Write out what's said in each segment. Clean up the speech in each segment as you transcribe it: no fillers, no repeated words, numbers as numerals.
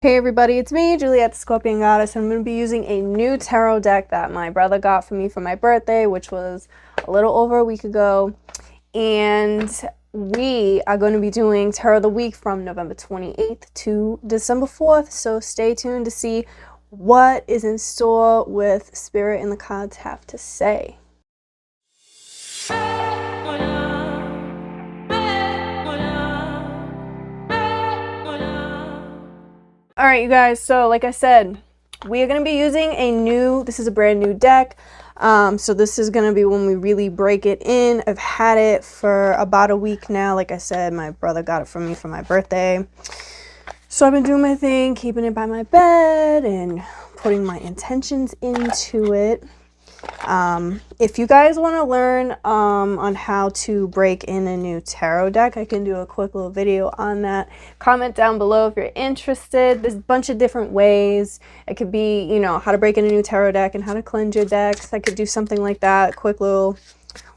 Hey everybody, it's me, Juliet the Scorpion Goddess, and I'm going to be using a new tarot deck that my brother got for me for my birthday, which was a little over a week ago. And we are going to be doing Tarot of the Week from November 28th to December 4th, so stay tuned to see what is in store with Spirit and the cards have to say. All right, you guys, so like I said, we are going to be using this is a brand new deck. So this is going to be when we really break it in. I've had it for about a week now. Like I said, my brother got it for me for my birthday. So I've been doing my thing, keeping it by my bed and putting my intentions into it. If you guys want to learn on how to break in a new tarot deck, I can do a quick little video on that. Comment down below if you're interested. There's a bunch of different ways. It could be, you know, how to break in a new tarot deck and how to cleanse your decks. I could do something like that, a quick little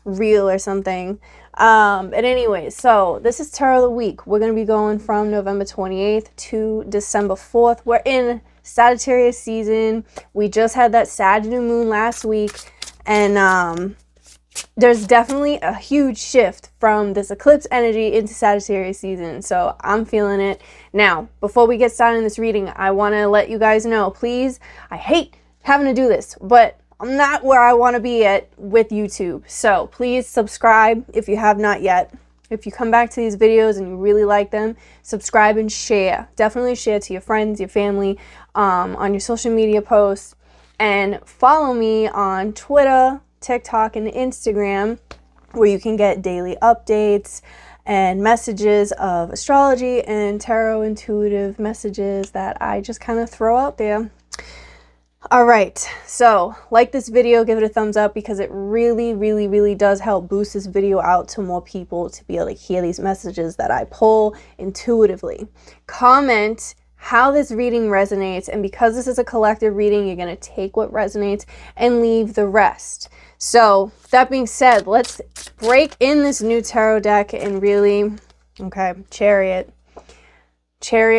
reel or something. But anyways, so this is Tarot of the Week. We're going to be going from November 28th to December 4th. We're in Sagittarius season. We just had that Sag new moon last week, and there's definitely a huge shift from this eclipse energy into Sagittarius season, so I'm feeling it. Now, before we get started in this reading, I want to let you guys know, please, I hate having to do this, but I'm not where I want to be at with YouTube, so please subscribe if you have not yet. If you come back to these videos and you really like them, subscribe and share. Definitely share to your friends, your family, on your social media posts. And follow me on Twitter, TikTok, and Instagram, where you can get daily updates and messages of astrology and tarot intuitive messages that I just kind of throw out there. All right, so like this video, give it a thumbs up because it really does help boost this video out to more people to be able to hear these messages that I pull intuitively. Comment how this reading resonates, and because this is a collective reading, you're going to take what resonates and leave the rest. So that being said, let's break in this new tarot deck and really, okay, Chariot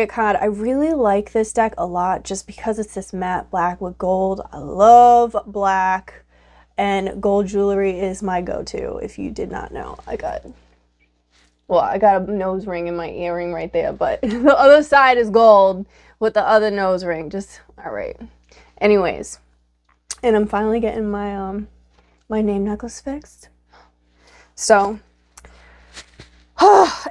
card. I really like this deck a lot just because it's this matte black with gold. I love black, and gold jewelry is my go-to. If you did not know, I got a nose ring in my earring right there, but the other side is gold with the other nose ring. Just all right. Anyways, and I'm finally getting my my name necklace fixed. So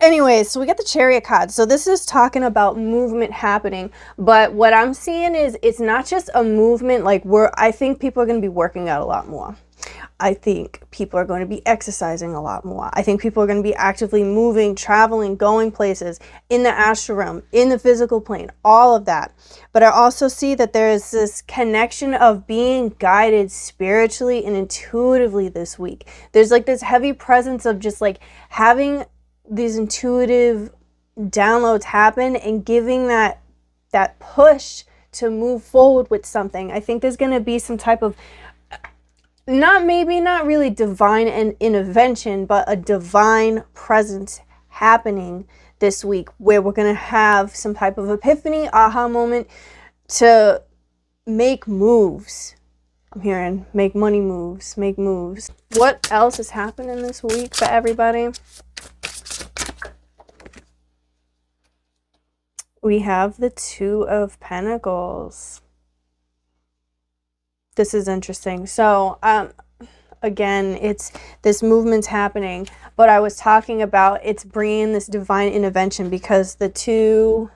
anyways, so we got the Chariot card. So this is talking about movement happening, but what I'm seeing is it's not just a movement. Like I think people are going to be working out a lot more. I think people are going to be exercising a lot more. I think people are going to be actively moving, traveling, going places in the astral realm, in the physical plane, all of that. But I also see that there is this connection of being guided spiritually and intuitively this week. There's like this heavy presence of just like having these intuitive downloads happen and giving that push to move forward with something. I think there's going to be some type of not really divine intervention, but a divine presence happening this week where we're going to have some type of epiphany, aha moment to make moves. I'm hearing make money moves, make moves. What else is happening this week for everybody? We have the Two of Pentacles. This is interesting. So, again, it's this movement's happening, but I was talking about it's bringing this divine intervention because the two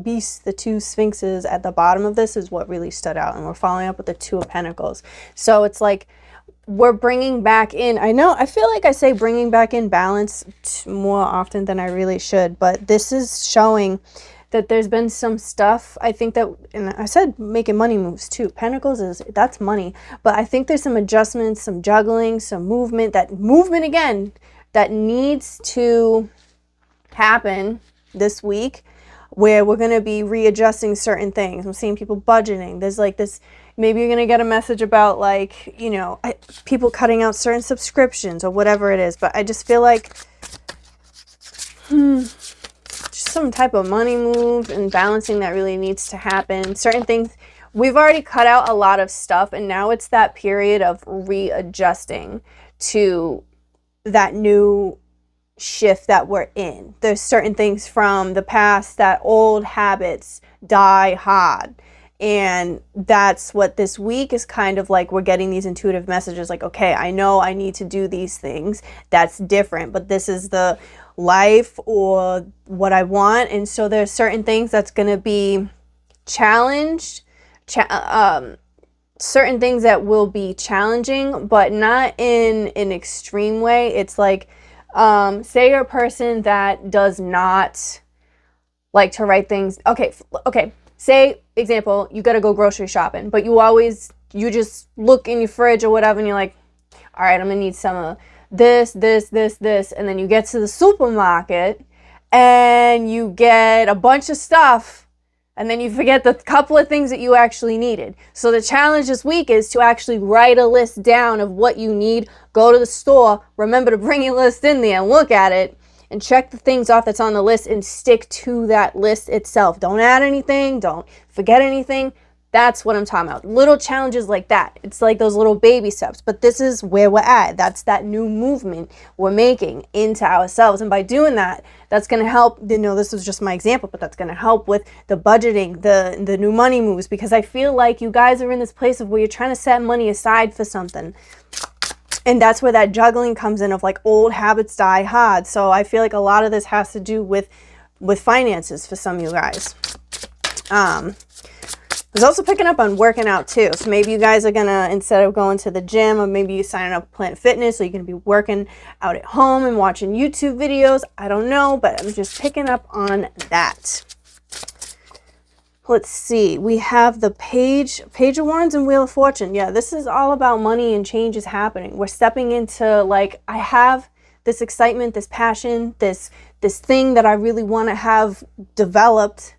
beasts, the two sphinxes at the bottom of this is what really stood out, and we're following up with the Two of Pentacles. So it's like we're bringing back in, I feel like I say bringing back in balance more often than I really should, but this is showing that there's been some stuff, I think that, and I said making money moves too. Pentacles that's money. But I think there's some adjustments, some juggling, some movement, again, that needs to happen this week where we're going to be readjusting certain things. I'm seeing people budgeting. There's like this, maybe you're going to get a message about like, you know, people cutting out certain subscriptions or whatever it is. But I just feel like, just some type of money move and balancing that really needs to happen. Certain things, we've already cut out a lot of stuff, and now it's that period of readjusting to that new shift that we're in. There's certain things from the past, that old habits die hard. And that's what this week is kind of like. We're getting these intuitive messages like, okay, I know I need to do these things. That's different, but this is the life or what I want. And so there's certain things that's going to be challenged, certain things that will be challenging, but not in an extreme way. It's like, say you're a person that does not like to write things. Okay. Say, example, you got to go grocery shopping, but you just look in your fridge or whatever, and you're like, all right, I'm going to need some of this. And then you get to the supermarket and you get a bunch of stuff, and then you forget the couple of things that you actually needed. So the challenge this week is to actually write a list down of what you need. Go to the store, remember to bring your list in there and look at it, and check the things off that's on the list and stick to that list itself. Don't add anything. Don't forget anything. That's what I'm talking about. Little challenges like that. It's like those little baby steps. But this is where we're at. That's that new movement we're making into ourselves. And by doing that, that's going to help. This was just my example, but that's going to help with the budgeting, the new money moves. Because I feel like you guys are in this place of where you're trying to set money aside for something. And that's where that juggling comes in of like old habits die hard. So I feel like a lot of this has to do with finances for some of you guys. I was also picking up on working out too. So maybe you guys are going to, instead of going to the gym, or maybe you signing up for Planet Fitness, so you're going to be working out at home and watching YouTube videos. I don't know, but I'm just picking up on that. Let's see. We have the Page of Wands and Wheel of Fortune. Yeah, this is all about money and change is happening. We're stepping into, like, I have this excitement, this passion, this thing that I really want to have developed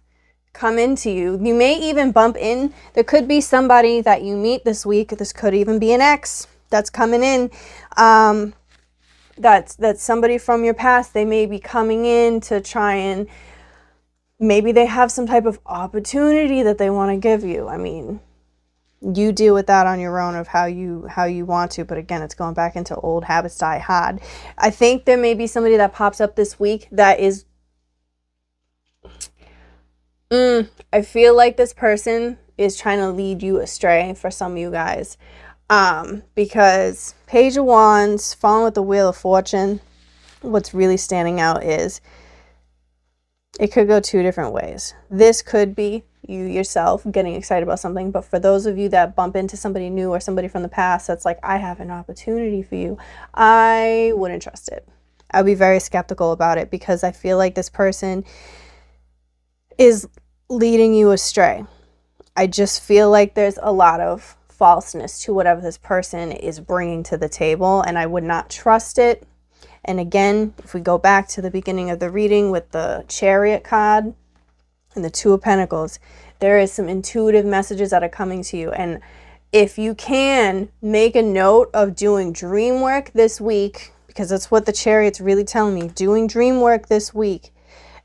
come into you. You may even bump in. There could be somebody that you meet this week. This could even be an ex that's coming in. That's somebody from your past. They may be coming in to try and maybe they have some type of opportunity that they want to give you. I mean, you deal with that on your own of how you want to. But again, it's going back into old habits die hard. I think there may be somebody that pops up this week that is, I feel like this person is trying to lead you astray for some of you guys. Because Page of Wands, following with the Wheel of Fortune, what's really standing out is it could go two different ways. This could be you yourself getting excited about something, but for those of you that bump into somebody new or somebody from the past that's like, I have an opportunity for you, I wouldn't trust it. I'd be very skeptical about it, because I feel like this person is leading you astray. I just feel like there's a lot of falseness to whatever this person is bringing to the table, and I would not trust it. And again, if we go back to the beginning of the reading with the Chariot card and the Two of Pentacles, there is some intuitive messages that are coming to you. And if you can, make a note of doing dream work this week, because that's what the Chariot's really telling me. Doing dream work this week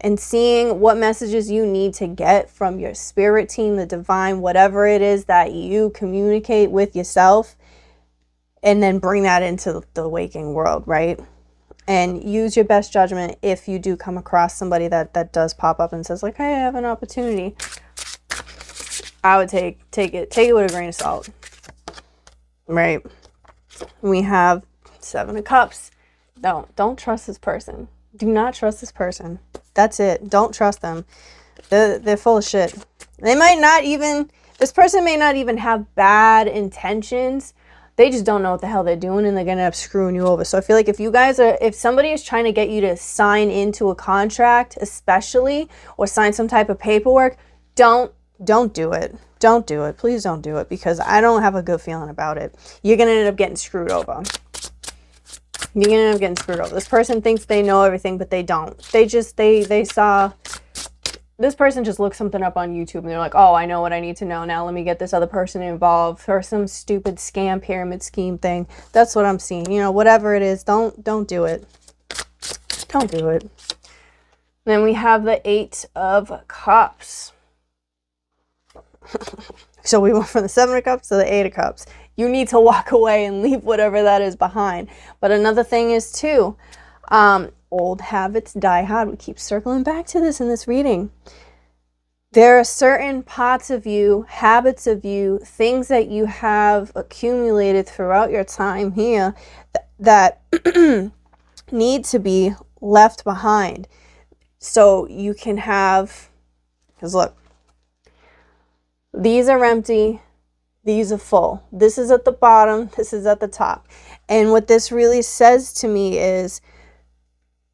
and seeing what messages you need to get from your spirit team, the divine, whatever it is that you communicate with yourself, and then bring that into the waking world, right? And use your best judgment if you do come across somebody that does pop up and says like, hey, I have an opportunity. I would take it with a grain of salt, right? We have Seven of Cups. Don't trust this person. Do not trust this person. That's it. Don't trust them. They're full of shit. They might not even, this person may not even have bad intentions. They just don't know what the hell they're doing, and they're going to end up screwing you over. So I feel like if somebody is trying to get you to sign into a contract, especially, or sign some type of paperwork, don't do it. Don't do it. Please don't do it, because I don't have a good feeling about it. You're going to end up getting screwed over. You're going to end up getting screwed over. This person thinks they know everything, but they don't. They saw, this person just looked something up on YouTube and they're like, oh, I know what I need to know. Now let me get this other person involved for some stupid scam pyramid scheme thing. That's what I'm seeing. Whatever it is, don't do it. Don't do it. Then we have the 8 of Cups. So we went from the 7 of Cups to the 8 of Cups. You need to walk away and leave whatever that is behind. But another thing is too, old habits die hard. We keep circling back to this in this reading. There are certain parts of you, habits of you, things that you have accumulated throughout your time here that need to be left behind. So you can have, because look, these are empty, these are full. This is at the bottom, this is at the top. And what this really says to me is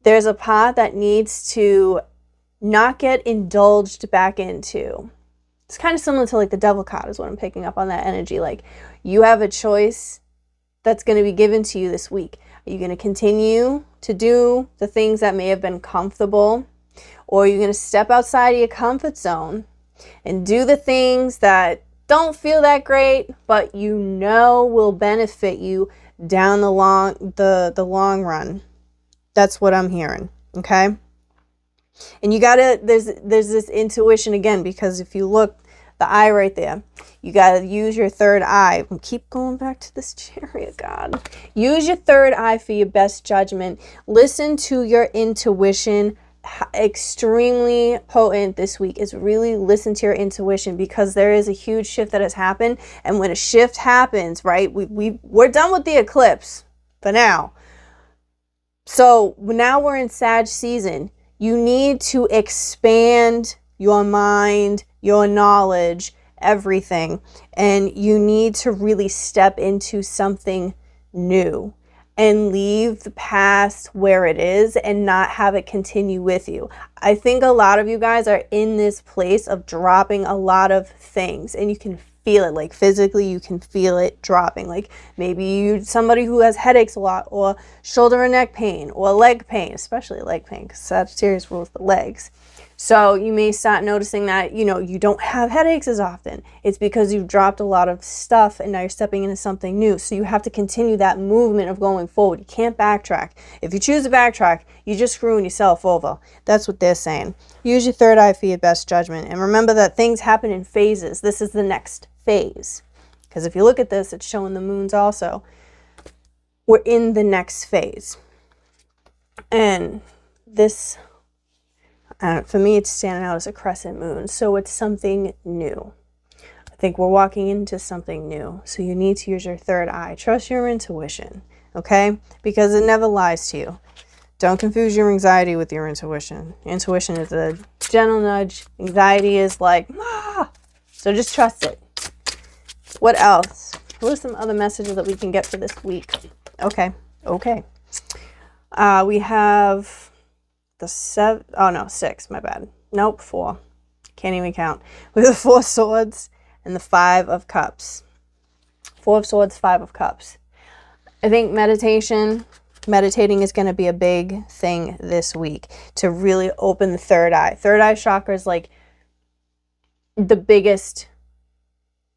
there's a part that needs to not get indulged back into. It's kind of similar to like the Devil card is what I'm picking up on that energy. Like you have a choice that's going to be given to you this week. Are you going to continue to do the things that may have been comfortable, or are you going to step outside of your comfort zone and do the things that don't feel that great, but you know will benefit you down the long run? That's what I'm hearing. Okay. And you gotta, there's this intuition again, because if you look, the eye right there, you gotta use your third eye. Keep going back to this chariot, God. Use your third eye for your best judgment. Listen to your intuition. Extremely potent this week is really listen to your intuition, because there is a huge shift that has happened. And when a shift happens, right, we're done with the eclipse for now. So now we're in Sag season. You need to expand your mind, your knowledge, everything. And you need to really step into something new and leave the past where it is and not have it continue with you. I think a lot of you guys are in this place of dropping a lot of things, and you can feel it, like physically you can feel it dropping. Like maybe you're somebody who has headaches a lot, or shoulder and neck pain, or leg pain, especially leg pain, because Sagittarius rules the legs. So you may start noticing that, you know, you don't have headaches as often. It's because you've dropped a lot of stuff and now you're stepping into something new. So you have to continue that movement of going forward. You can't backtrack. If you choose to backtrack, you're just screwing yourself over. That's what they're saying. Use your third eye for your best judgment. And remember that things happen in phases. This is the next phase. Because if you look at this, it's showing the moons also. We're in the next phase. And this, for me, it's standing out as a crescent moon. So it's something new. I think we're walking into something new. So you need to use your third eye. Trust your intuition, okay? Because it never lies to you. Don't confuse your anxiety with your intuition. Intuition is a gentle nudge. Anxiety is like, ah! So just trust it. What else? What are some other messages that we can get for this week? Okay. We have the 6, my bad. Nope, 4. Can't even count. We have the 4 swords and the 5 of cups. 4 of swords, 5 of cups. I think meditating is going to be a big thing this week to really open the third eye. Third eye chakra is like the biggest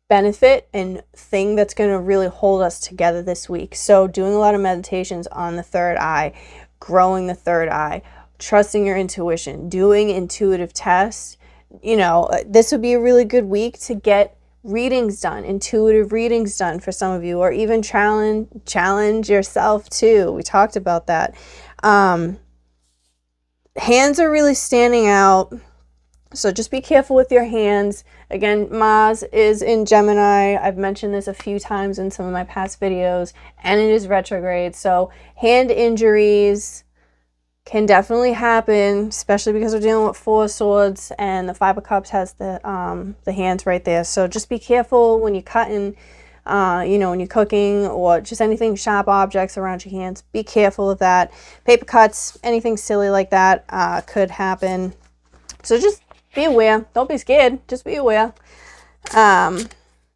benefit and thing that's going to really hold us together this week. So doing a lot of meditations on the third eye, growing the third eye, trusting your intuition, doing intuitive tests. You know, this would be a really good week to get readings done, intuitive readings done for some of you, or even challenge yourself too. We talked about that. Hands are really standing out. So just be careful with your hands. Again, Mars is in Gemini. I've mentioned this a few times in some of my past videos, and it is retrograde. So hand injuries can definitely happen, especially because we're dealing with 4 swords, and the 5 of cups has the hands right there. So just be careful when you're cutting, you know, when you're cooking, or just anything, sharp objects around your hands. Be careful of that. Paper cuts, anything silly like that could happen. So just be aware. Don't be scared. Just be aware. Yeah,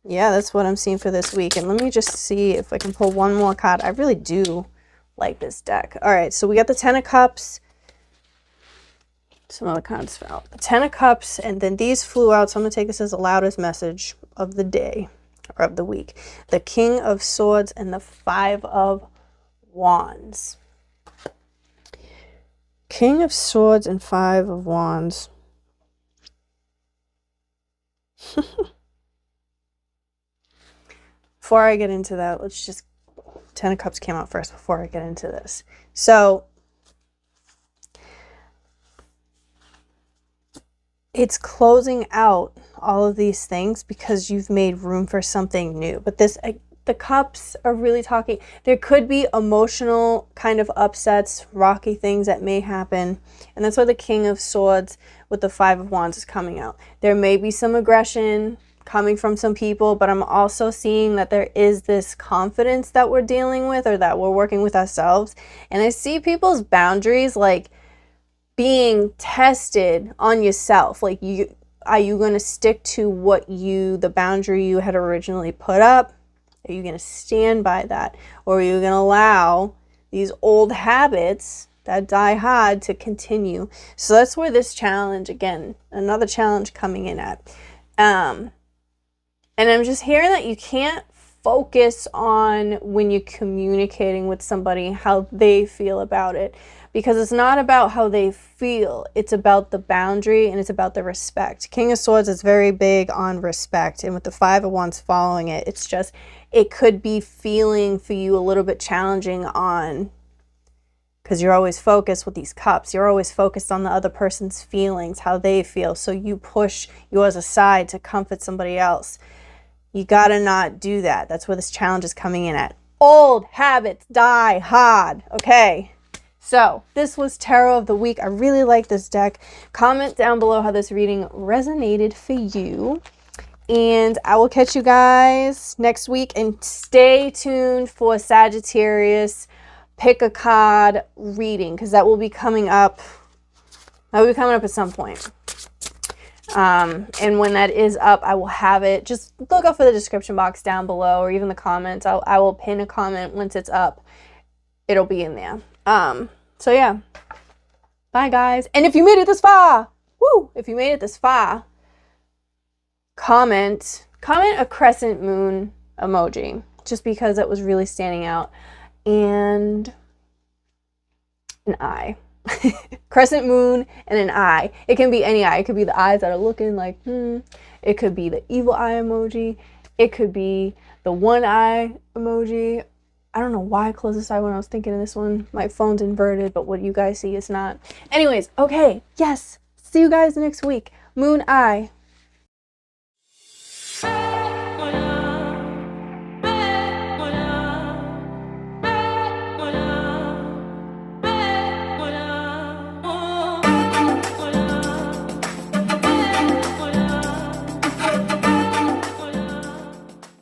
that's what I'm seeing for this week. And let me just see if I can pull one more card. I really do like this deck. All right, so we got the 10 of cups. Some other cards fell. The 10 of cups, and then these flew out. So I'm going to take this as the loudest message of the day, or of the week. The King of Swords and the 5 of Wands. King of Swords and Five of Wands. Before I get into that, let's just... Ten of Cups came out first before I get into this. So, it's closing out all of these things because you've made room for something new. But this, the Cups are really talking. There could be emotional kind of upsets, rocky things that may happen. And that's why the King of Swords with the Five of Wands is coming out. There may be some aggression coming from some people, but I'm also seeing that there is this confidence that we're dealing with, or that we're working with ourselves. And I see people's boundaries like being tested on yourself. Like, are you going to stick to what the boundary you had originally put up? Are you going to stand by that? Or are you going to allow these old habits that die hard to continue? So that's where this challenge, again, another challenge coming in at. And I'm just hearing that you can't focus on, when you're communicating with somebody, how they feel about it. Because it's not about how they feel. It's about the boundary, and it's about the respect. King of Swords is very big on respect. And with the Five of Wands following it, it's just, it could be feeling for you a little bit challenging on, because you're always focused with these cups. You're always focused on the other person's feelings, how they feel. So you push yours aside to comfort somebody else. You gotta not do that. That's where this challenge is coming in at. Old habits die hard. Okay. So this was Tarot of the Week. I really like this deck. Comment down below how this reading resonated for you. And I will catch you guys next week. And stay tuned for Sagittarius pick a card reading, because that will be coming up. That will be coming up at some point. And when that is up, I will have it. Just look out for the description box down below, or even the comments. I will pin a comment once it's up. It'll be in there. So yeah. Bye guys. And if you made it this far, woo! If you made it this far, comment a crescent moon emoji, just because it was really standing out. And an eye. Crescent moon and an eye. It can be any eye. It could be the eyes that are looking like, It could be the evil eye emoji. It could be the one eye emoji. I don't know why I closed this eye when I was thinking of this one. My phone's inverted, but what you guys see is not. Anyways, okay. Yes. See you guys next week. Moon eye.